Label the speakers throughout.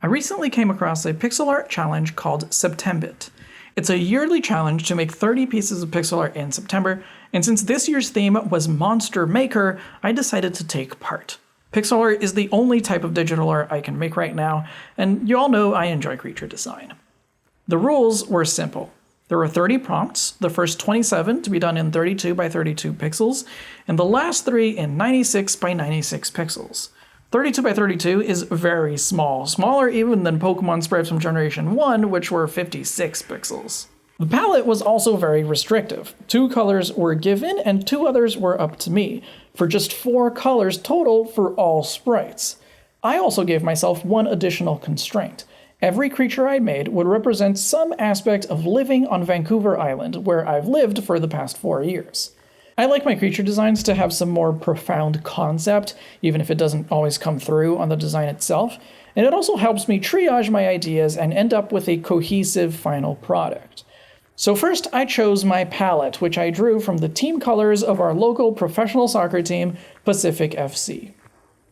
Speaker 1: I recently came across a pixel art challenge called Septembit. It's a yearly challenge to make 30 pieces of pixel art in September, and since this year's theme was Monster Maker, I decided to take part. Pixel art is the only type of digital art I can make right now, and you all know I enjoy creature design. The rules were simple. There were 30 prompts, the first 27 to be done in 32 by 32 pixels, and the last 3 in 96 by 96 pixels. 32 by 32 is very small, smaller even than Pokemon sprites from Generation 1, which were 56 pixels. The palette was also very restrictive. 2 colors were given and 2 others were up to me, for just 4 colors total for all sprites. I also gave myself one additional constraint. Every creature I made would represent some aspect of living on Vancouver Island, where I've lived for the past 4 years. I like my creature designs to have some more profound concept, even if it doesn't always come through on the design itself, and it also helps me triage my ideas and end up with a cohesive final product. So first I chose my palette, which I drew from the team colors of our local professional soccer team, Pacific FC.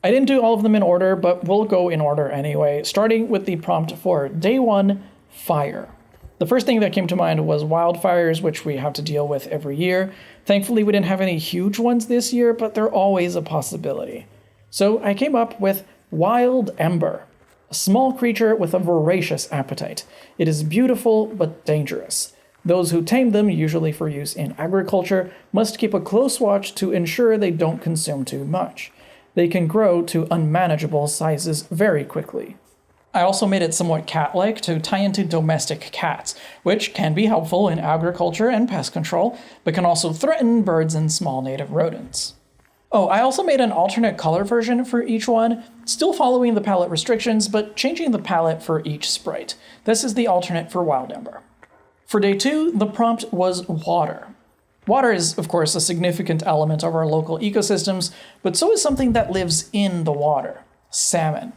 Speaker 1: I didn't do all of them in order, but we'll go in order anyway, starting with the prompt for Day 1, Fire. The first thing that came to mind was wildfires, which we have to deal with every year. Thankfully, we didn't have any huge ones this year, but they're always a possibility. So I came up with Wild Ember, a small creature with a voracious appetite. It is beautiful, but dangerous. Those who tame them, usually for use in agriculture, must keep a close watch to ensure they don't consume too much. They can grow to unmanageable sizes very quickly. I also made it somewhat cat-like to tie into domestic cats, which can be helpful in agriculture and pest control, but can also threaten birds and small native rodents. Oh, I also made an alternate color version for each one, still following the palette restrictions, but changing the palette for each sprite. This is the alternate for Wild Ember. For Day 2, the prompt was Water. Water is, of course, a significant element of our local ecosystems, but so is something that lives in the water: salmon.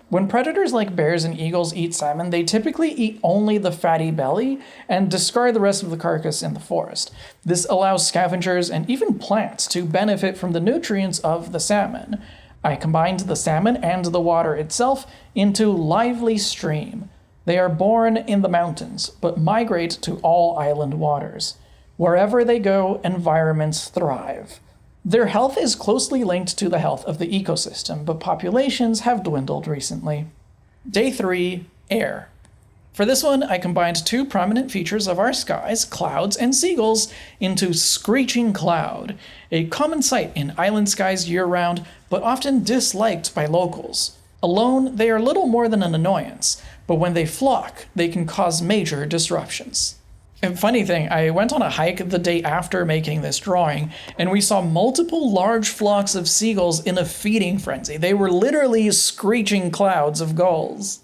Speaker 1: When predators like bears and eagles eat salmon, they typically eat only the fatty belly and discard the rest of the carcass in the forest. This allows scavengers and even plants to benefit from the nutrients of the salmon. I combined the salmon and the water itself into Lively Stream. They are born in the mountains, but migrate to all island waters. Wherever they go, environments thrive. Their health is closely linked to the health of the ecosystem, but populations have dwindled recently. Day 3, Air. For this one, I combined 2 prominent features of our skies, clouds and seagulls, into Screeching Cloud, a common sight in island skies year-round, but often disliked by locals. Alone, they are little more than an annoyance, but when they flock, they can cause major disruptions. And funny thing, I went on a hike the day after making this drawing, and we saw multiple large flocks of seagulls in a feeding frenzy. They were literally screeching clouds of gulls.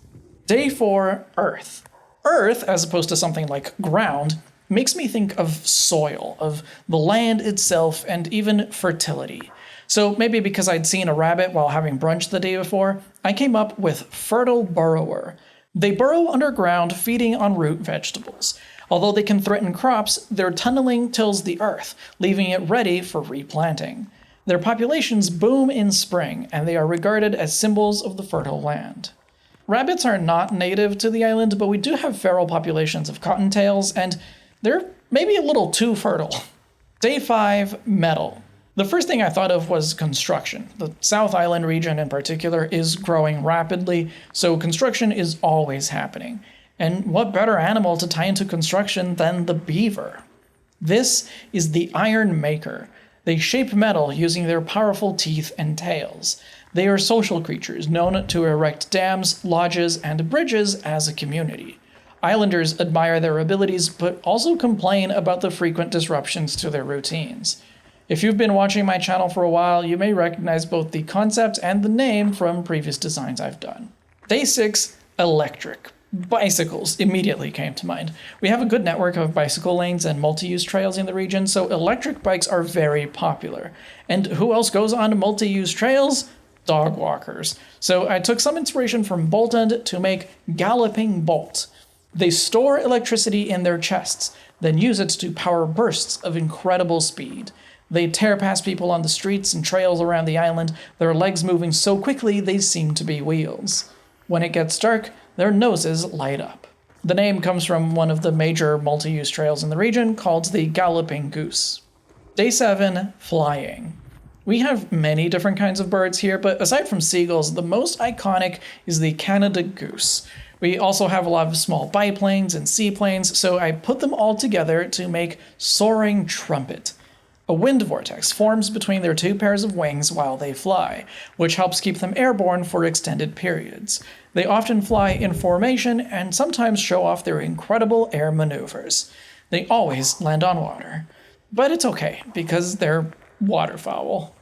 Speaker 1: Day 4, Earth. Earth, as opposed to something like ground, makes me think of soil, of the land itself, and even fertility. So maybe because I'd seen a rabbit while having brunch the day before, I came up with Fertile Burrower. They burrow underground, feeding on root vegetables. Although they can threaten crops, their tunneling tills the earth, leaving it ready for replanting. Their populations boom in spring, and they are regarded as symbols of the fertile land. Rabbits are not native to the island, but we do have feral populations of cottontails, and they're maybe a little too fertile. Day 5, Metal. The first thing I thought of was construction. The South Island region in particular is growing rapidly, so construction is always happening. And what better animal to tie into construction than the beaver? This is the Iron Maker. They shape metal using their powerful teeth and tails. They are social creatures known to erect dams, lodges, and bridges as a community. Islanders admire their abilities, but also complain about the frequent disruptions to their routines. If you've been watching my channel for a while, you may recognize both the concept and the name from previous designs I've done. Day 6, Electric. Bicycles immediately came to mind. We have a good network of bicycle lanes and multi-use trails in the region, so electric bikes are very popular. And who else goes on multi-use trails? Dog walkers. So I took some inspiration from Boltund to make Galloping Bolt. They store electricity in their chests, then use it to power bursts of incredible speed. They tear past people on the streets and trails around the island, their legs moving so quickly they seem to be wheels. When it gets dark, their noses light up. The name comes from one of the major multi-use trails in the region called the Galloping Goose. Day 7, flying. We have many different kinds of birds here, but aside from seagulls, the most iconic is the Canada goose. We also have a lot of small biplanes and seaplanes, so I put them all together to make soaring trumpet. A wind vortex forms between their two pairs of wings while they fly, which helps keep them airborne for extended periods. They often fly in formation and sometimes show off their incredible air maneuvers. They always land on water. But it's okay, because they're waterfowl.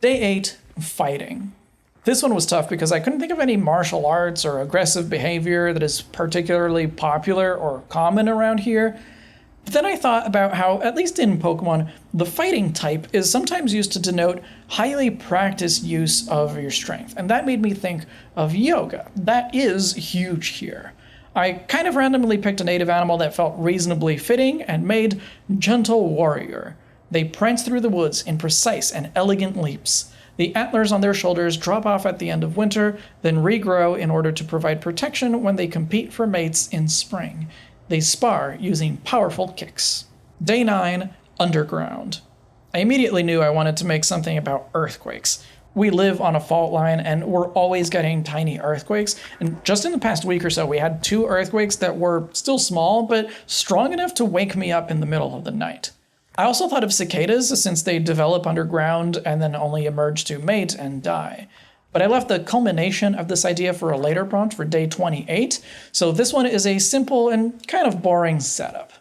Speaker 1: Day 8, fighting. This one was tough because I couldn't think of any martial arts or aggressive behavior that is particularly popular or common around here. But then I thought about how, at least in Pokemon, the fighting type is sometimes used to denote highly practiced use of your strength, and that made me think of yoga. That is huge here. I kind of randomly picked a native animal that felt reasonably fitting and made Gentle Warrior. They prance through the woods in precise and elegant leaps. The antlers on their shoulders drop off at the end of winter, then regrow in order to provide protection when they compete for mates in spring. They spar using powerful kicks. Day 9, underground. I immediately knew I wanted to make something about earthquakes. We live on a fault line and we're always getting tiny earthquakes. And just in the past week or so, we had 2 earthquakes that were still small, but strong enough to wake me up in the middle of the night. I also thought of cicadas since they develop underground and then only emerge to mate and die. But I left the culmination of this idea for a later prompt for day 28, so this one is a simple and kind of boring setup.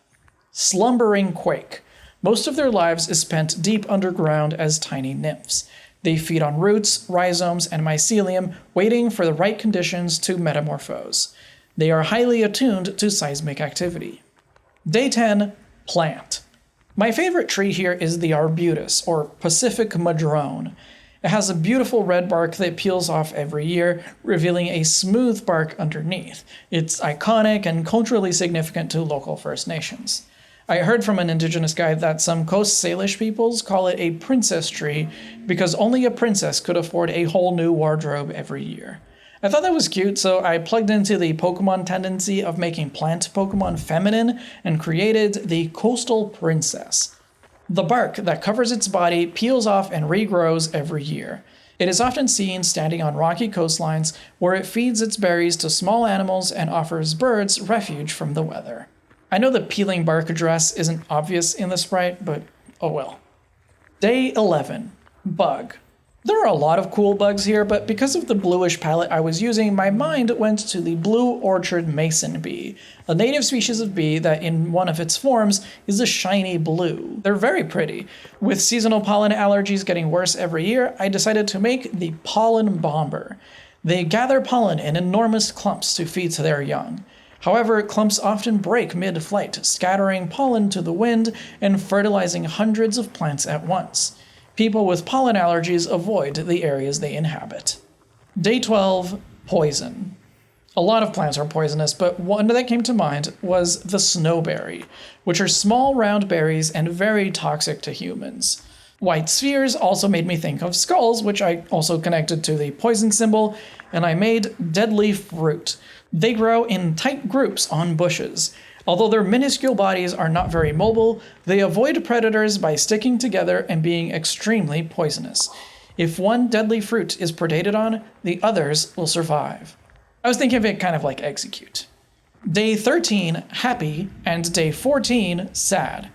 Speaker 1: Slumbering quake. Most of their lives is spent deep underground as tiny nymphs. They feed on roots, rhizomes, and mycelium, waiting for the right conditions to metamorphose. They are highly attuned to seismic activity. Day 10, plant. My favorite tree here is the arbutus, or Pacific madrone. It has a beautiful red bark that peels off every year, revealing a smooth bark underneath. It's iconic and culturally significant to local First Nations. I heard from an indigenous guide that some Coast Salish peoples call it a princess tree because only a princess could afford a whole new wardrobe every year. I thought that was cute, so I plugged into the Pokemon tendency of making plant Pokemon feminine and created the Coastal Princess. The bark that covers its body peels off and regrows every year. It is often seen standing on rocky coastlines where it feeds its berries to small animals and offers birds refuge from the weather. I know the peeling bark address isn't obvious in the sprite, but oh well. Day 11, bug. There are a lot of cool bugs here, but because of the bluish palette I was using, my mind went to the blue orchard mason bee, a native species of bee that in one of its forms is a shiny blue. They're very pretty. With seasonal pollen allergies getting worse every year, I decided to make the pollen bomber. They gather pollen in enormous clumps to feed to their young. However, clumps often break mid-flight, scattering pollen to the wind and fertilizing hundreds of plants at once. People with pollen allergies avoid the areas they inhabit. Day 12, poison. A lot of plants are poisonous, but one that came to mind was the snowberry, which are small round berries and very toxic to humans. White spheres also made me think of skulls, which I also connected to the poison symbol, and I made deadly fruit. They grow in tight groups on bushes. Although their minuscule bodies are not very mobile, they avoid predators by sticking together and being extremely poisonous. If one deadly fruit is predated on, the others will survive. I was thinking of it kind of like Execute. Day 13, happy, and day 14, sad.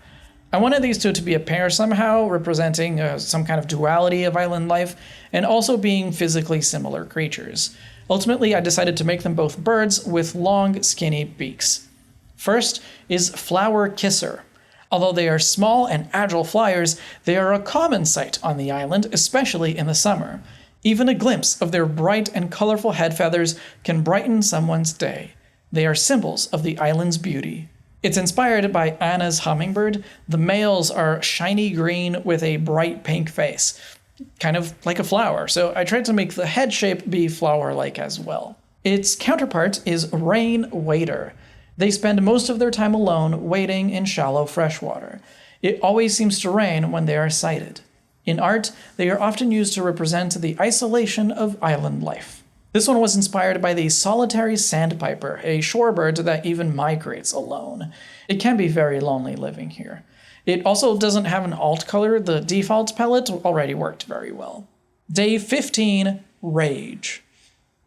Speaker 1: I wanted these two to be a pair somehow, representing some kind of duality of island life, and also being physically similar creatures. Ultimately, I decided to make them both birds with long, skinny beaks. First is Flower Kisser. Although they are small and agile flyers, they are a common sight on the island, especially in the summer. Even a glimpse of their bright and colorful head feathers can brighten someone's day. They are symbols of the island's beauty. It's inspired by Anna's hummingbird. The males are shiny green with a bright pink face, kind of like a flower, so I tried to make the head shape be flower-like as well. Its counterpart is Rain Waiter. They spend most of their time alone, wading in shallow freshwater. It always seems to rain when they are sighted. In art, they are often used to represent the isolation of island life. This one was inspired by the solitary sandpiper, a shorebird that even migrates alone. It can be very lonely living here. It also doesn't have an alt color. The default palette already worked very well. Day 15, Rage.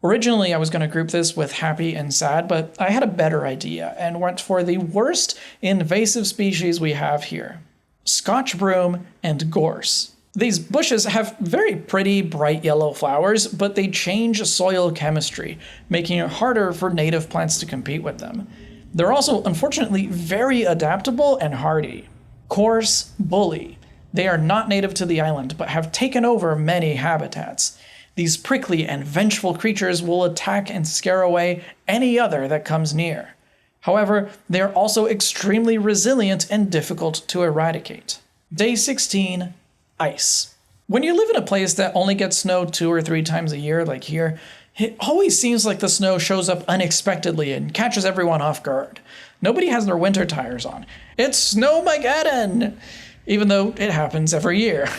Speaker 1: Originally, I was going to group this with happy and sad, but I had a better idea and went for the worst invasive species we have here: Scotch broom and gorse. These bushes have very pretty bright yellow flowers, but they change soil chemistry, making it harder for native plants to compete with them. They're also, unfortunately, very adaptable and hardy. Coarse bully. They are not native to the island, but have taken over many habitats. These prickly and vengeful creatures will attack and scare away any other that comes near. However, they are also extremely resilient and difficult to eradicate. Day 16, Ice. When you live in a place that only gets snow 2 or 3 times a year, like here, it always seems like the snow shows up unexpectedly and catches everyone off guard. Nobody has their winter tires on. It's Snowmageddon! Even though it happens every year.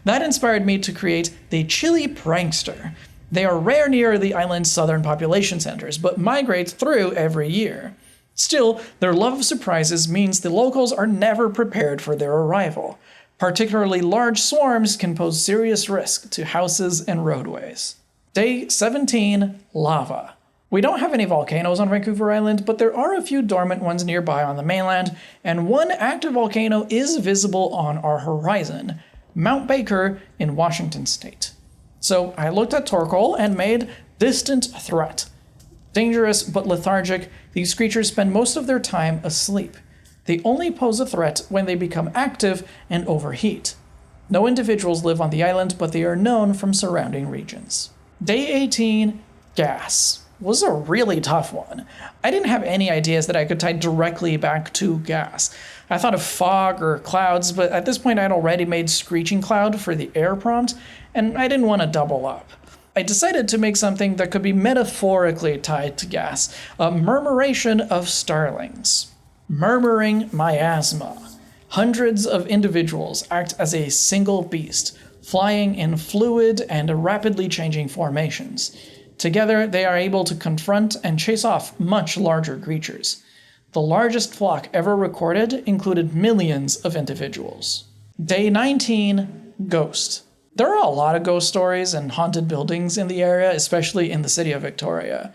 Speaker 1: That inspired me to create the Chili Prankster. They are rare near the island's southern population centers, but migrate through every year. Still, their love of surprises means the locals are never prepared for their arrival. Particularly large swarms can pose serious risk to houses and roadways. Day 17, Lava. We don't have any volcanoes on Vancouver Island, but there are a few dormant ones nearby on the mainland, and one active volcano is visible on our horizon, Mount Baker in Washington State. So I looked at Torkoal and made Distant Threat. Dangerous but lethargic, these creatures spend most of their time asleep. They only pose a threat when they become active and overheat. No individuals live on the island, but they are known from surrounding regions. Day 18, Gas. Was a really tough one. I didn't have any ideas that I could tie directly back to gas. I thought of fog or clouds, but at this point I'd already made Screeching Cloud for the air prompt, and I didn't want to double up. I decided to make something that could be metaphorically tied to gas, a murmuration of starlings. Murmuring miasma. Hundreds of individuals act as a single beast, flying in fluid and rapidly changing formations. Together, they are able to confront and chase off much larger creatures. The largest flock ever recorded included millions of individuals. Day 19, Ghost. There are a lot of ghost stories and haunted buildings in the area, especially in the city of Victoria.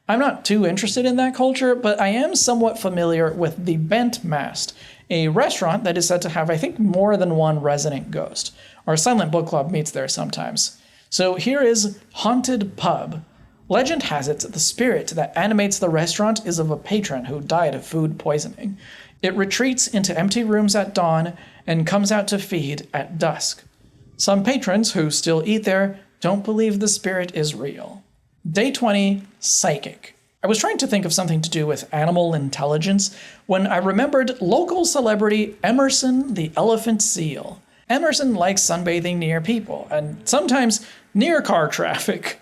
Speaker 1: I'm not too interested in that culture, but I am somewhat familiar with the Bent Mast, a restaurant that is said to have, I think, more than one resident ghost. Our Silent Book Club meets there sometimes. So here is Haunted Pub. Legend has it the spirit that animates the restaurant is of a patron who died of food poisoning. It retreats into empty rooms at dawn and comes out to feed at dusk. Some patrons who still eat there don't believe the spirit is real. Day 20, Psychic. I was trying to think of something to do with animal intelligence when I remembered local celebrity Emerson the elephant seal. Emerson likes sunbathing near people, and sometimes near car traffic.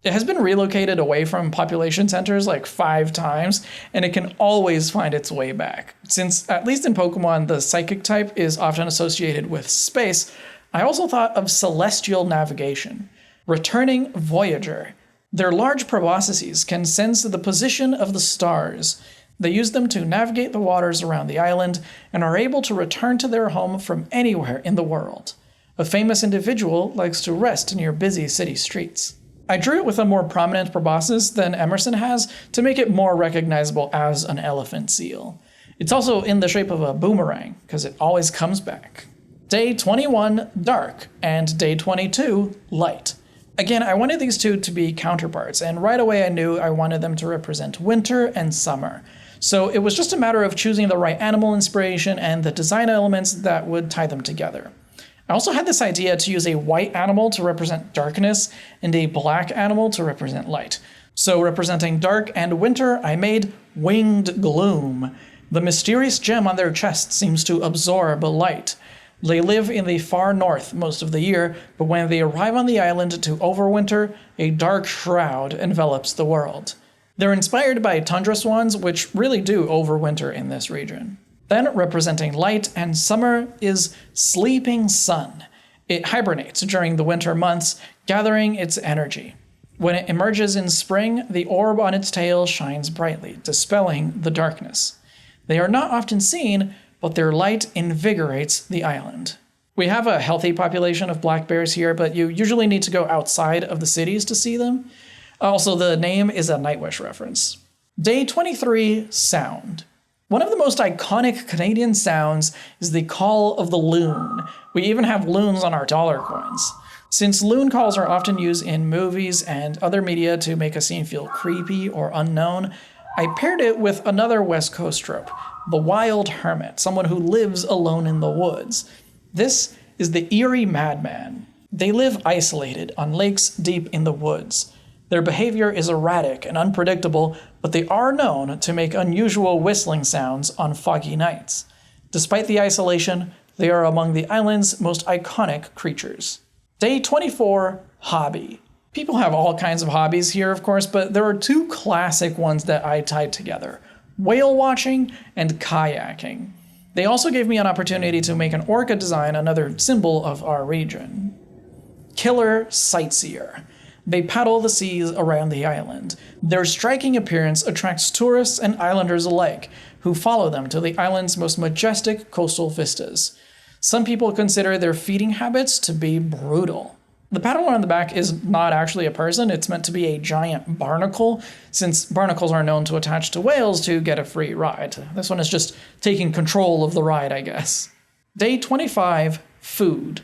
Speaker 1: It has been relocated away from population centers like 5 times, and it can always find its way back. Since, at least in Pokemon, the Psychic type is often associated with space, I also thought of celestial navigation. Returning Voyager. Their large proboscises can sense the position of the stars. They use them to navigate the waters around the island and are able to return to their home from anywhere in the world. A famous individual likes to rest near busy city streets. I drew it with a more prominent proboscis than Emerson has to make it more recognizable as an elephant seal. It's also in the shape of a boomerang, because it always comes back. Day 21, Dark, and Day 22, Light. Again, I wanted these two to be counterparts, and right away I knew I wanted them to represent winter and summer. So it was just a matter of choosing the right animal inspiration and the design elements that would tie them together. I also had this idea to use a white animal to represent darkness and a black animal to represent light. So representing dark and winter, I made Winged Gloom. The mysterious gem on their chest seems to absorb light. They live in the far north most of the year, but when they arrive on the island to overwinter, a dark shroud envelops the world. They're inspired by tundra swans, which really do overwinter in this region. Then, representing light and summer, is Sleeping Sun. It hibernates during the winter months, gathering its energy. When it emerges in spring, the orb on its tail shines brightly, dispelling the darkness. They are not often seen, but their light invigorates the island. We have a healthy population of black bears here, but you usually need to go outside of the cities to see them. Also, the name is a Nightwish reference. Day 23, Sound. One of the most iconic Canadian sounds is the call of the loon. We even have loons on our dollar coins. Since loon calls are often used in movies and other media to make a scene feel creepy or unknown, I paired it with another West Coast trope, the wild hermit, someone who lives alone in the woods. This is the eerie madman. They live isolated on lakes deep in the woods. Their behavior is erratic and unpredictable, but they are known to make unusual whistling sounds on foggy nights. Despite the isolation, they are among the island's most iconic creatures. Day 24, Hobby. People have all kinds of hobbies here, of course, but there are two classic ones that I tied together: whale watching and kayaking. They also gave me an opportunity to make an orca design, another symbol of our region. Killer Sightseer. They paddle the seas around the island. Their striking appearance attracts tourists and islanders alike, who follow them to the island's most majestic coastal vistas. Some people consider their feeding habits to be brutal. The paddler on the back is not actually a person, it's meant to be a giant barnacle, since barnacles are known to attach to whales to get a free ride. This one is just taking control of the ride, I guess. Day 25, Food.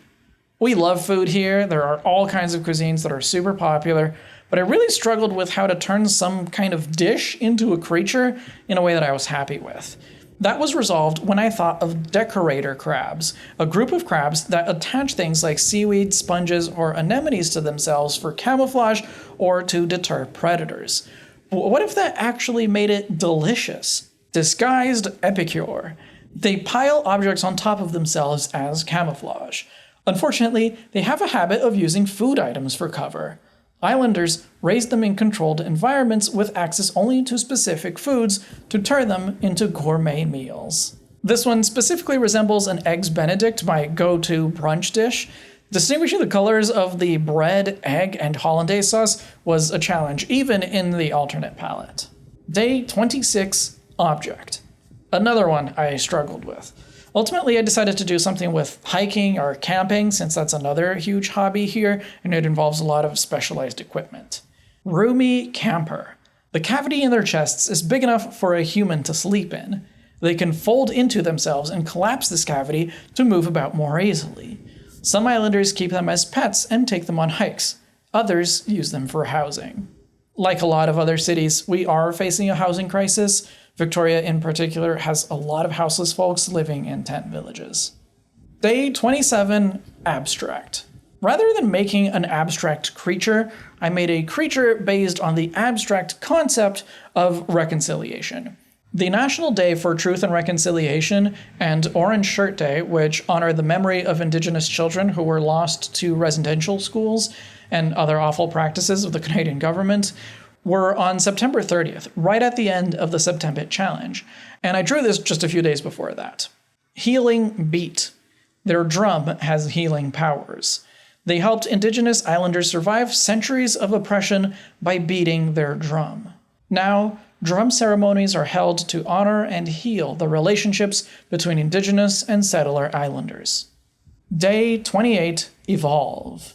Speaker 1: We love food here. There are all kinds of cuisines that are super popular, but I really struggled with how to turn some kind of dish into a creature in a way that I was happy with. That was resolved when I thought of decorator crabs, a group of crabs that attach things like seaweed, sponges, or anemones to themselves for camouflage or to deter predators. What if that actually made it delicious? Disguised epicure. They pile objects on top of themselves as camouflage. Unfortunately, they have a habit of using food items for cover. Islanders raise them in controlled environments with access only to specific foods to turn them into gourmet meals. This one specifically resembles an Eggs Benedict, my go-to brunch dish. Distinguishing the colors of the bread, egg, and hollandaise sauce was a challenge, even in the alternate palette. Day 26, Object. Another one I struggled with. Ultimately, I decided to do something with hiking or camping, since that's another huge hobby here, and it involves a lot of specialized equipment. Roomy Camper. The cavity in their chests is big enough for a human to sleep in. They can fold into themselves and collapse this cavity to move about more easily. Some islanders keep them as pets and take them on hikes. Others use them for housing. Like a lot of other cities, we are facing a housing crisis. Victoria, in particular, has a lot of houseless folks living in tent villages. Day 27, Abstract. Rather than making an abstract creature, I made a creature based on the abstract concept of reconciliation. The National Day for Truth and Reconciliation and Orange Shirt Day, which honor the memory of Indigenous children who were lost to residential schools and other awful practices of the Canadian government, were on September 30th, right at the end of the Septembit challenge, and I drew this just a few days before that. Healing Beat. Their drum has healing powers. They helped Indigenous islanders survive centuries of oppression by beating their drum. Now, drum ceremonies are held to honor and heal the relationships between Indigenous and settler islanders. Day 28, Evolve.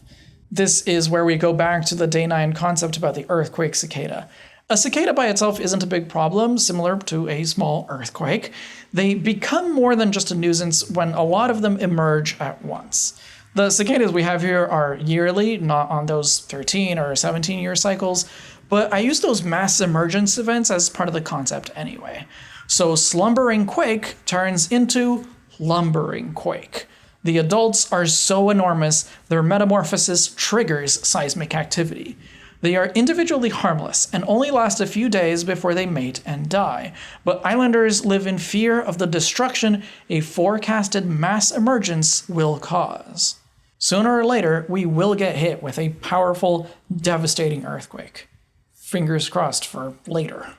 Speaker 1: This is where we go back to the Day 9 concept about the earthquake cicada. A cicada by itself isn't a big problem, similar to a small earthquake. They become more than just a nuisance when a lot of them emerge at once. The cicadas we have here are yearly, not on those 13 or 17-year cycles, but I use those mass emergence events as part of the concept anyway. So Slumbering Quake turns into Lumbering Quake. The adults are so enormous, their metamorphosis triggers seismic activity. They are individually harmless and only last a few days before they mate and die, but islanders live in fear of the destruction a forecasted mass emergence will cause. Sooner or later, we will get hit with a powerful, devastating earthquake. Fingers crossed for later.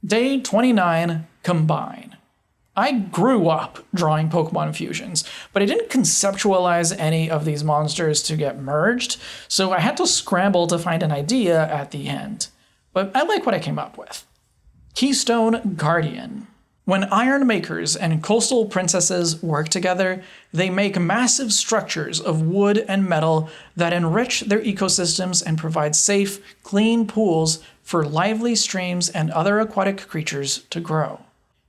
Speaker 1: Day 29, Combine. I grew up drawing Pokemon fusions, but I didn't conceptualize any of these monsters to get merged, so I had to scramble to find an idea at the end. But I like what I came up with. Keystone Guardian. When iron makers and coastal princesses work together, they make massive structures of wood and metal that enrich their ecosystems and provide safe, clean pools for lively streams and other aquatic creatures to grow.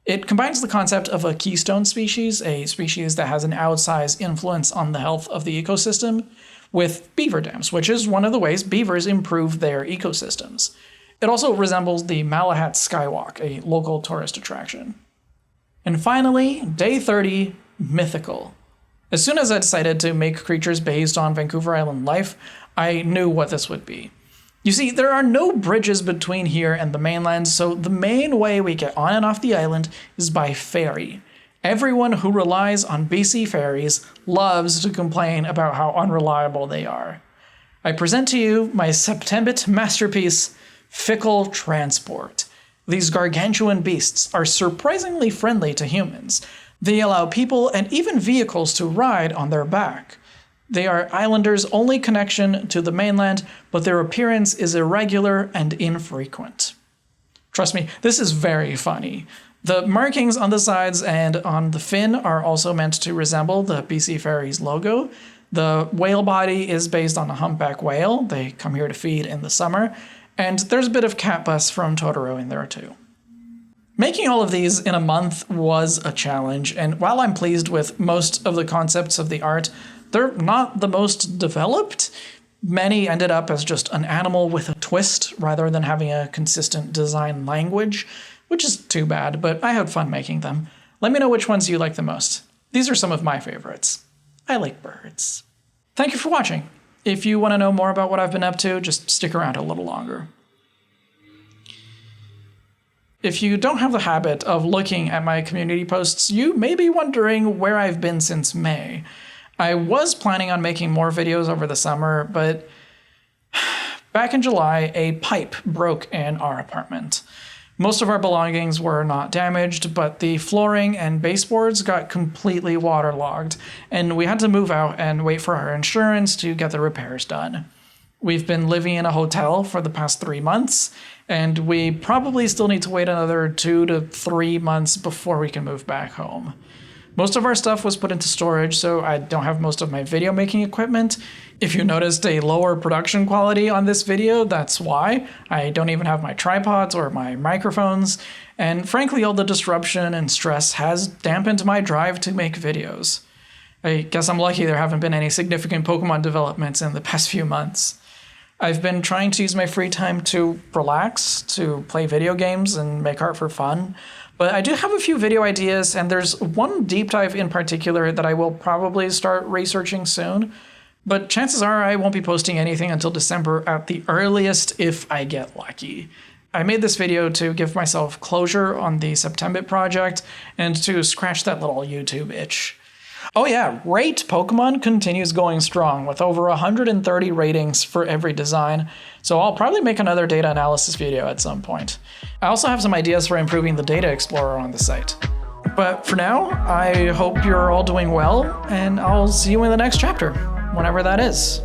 Speaker 1: It combines the concept of a keystone species, a species that has an outsized influence on the health of the ecosystem, with beaver dams, which is one of the ways beavers improve their ecosystems. It also resembles the Malahat Skywalk, a local tourist attraction. And finally, day 30, Mythical. As soon as I decided to make creatures based on Vancouver Island life, I knew what this would be. You see, there are no bridges between here and the mainland, so the main way we get on and off the island is by ferry. Everyone who relies on BC ferries loves to complain about how unreliable they are. I present to you my Septembit masterpiece, Fickle Transport. These gargantuan beasts are surprisingly friendly to humans. They allow people and even vehicles to ride on their back. They are Islanders' only connection to the mainland, but their appearance is irregular and infrequent. Trust me, this is very funny. The markings on the sides and on the fin are also meant to resemble the BC Ferries logo. The whale body is based on a humpback whale. They come here to feed in the summer. And there's a bit of cat bus from Totoro in there too. Making all of these in a month was a challenge, and while I'm pleased with most of the concepts of the art, they're not the most developed. Many ended up as just an animal with a twist rather than having a consistent design language, which is too bad, but I had fun making them. Let me know which ones you like the most. These are some of my favorites. I like birds. Thank you for watching. If you want to know more about what I've been up to, just stick around a little longer. If you don't have the habit of looking at my community posts, you may be wondering where I've been since May. I was planning on making more videos over the summer, but back in July, a pipe broke in our apartment. Most of our belongings were not damaged, but the flooring and baseboards got completely waterlogged, and we had to move out and wait for our insurance to get the repairs done. We've been living in a hotel for the past 3 months, and we probably still need to wait another 2 to 3 months before we can move back home. Most of our stuff was put into storage, so I don't have most of my video making equipment. If you noticed a lower production quality on this video, that's why. I don't even have my tripods or my microphones, and frankly all the disruption and stress has dampened my drive to make videos. I guess I'm lucky there haven't been any significant Pokemon developments in the past few months. I've been trying to use my free time to relax, to play video games and make art for fun. But I do have a few video ideas, and there's one deep dive in particular that I will probably start researching soon. But chances are I won't be posting anything until December at the earliest if I get lucky. I made this video to give myself closure on the Septembit project and to scratch that little YouTube itch. Oh yeah, Rate Pokemon continues going strong with over 130 ratings for every design, so I'll probably make another data analysis video at some point. I also have some ideas for improving the data explorer on the site. But for now, I hope you're all doing well, and I'll see you in the next chapter, whenever that is.